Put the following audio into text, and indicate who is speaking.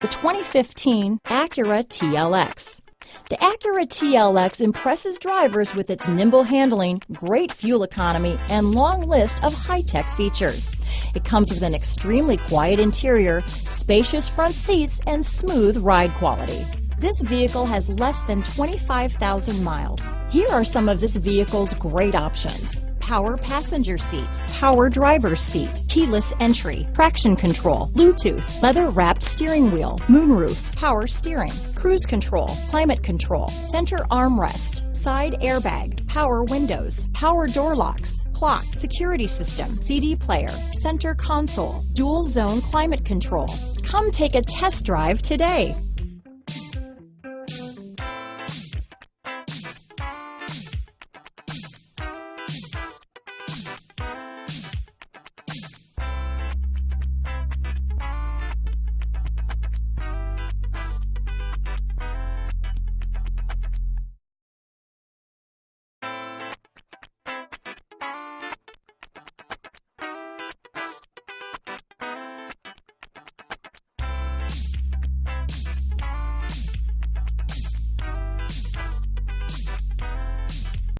Speaker 1: The 2015 Acura TLX. The Acura TLX impresses drivers with its nimble handling, great fuel economy, and long list of high-tech features. It comes with an extremely quiet interior, spacious front seats, and smooth ride quality. This vehicle has less than 25,000 miles. Here are some of this vehicle's great options: power passenger seat, power driver's seat, keyless entry, traction control, Bluetooth, leather-wrapped steering wheel, moonroof, power steering, cruise control, climate control, center armrest, side airbag, power windows, power door locks, clock, security system, CD player, center console, dual zone climate control. Come take a test drive today.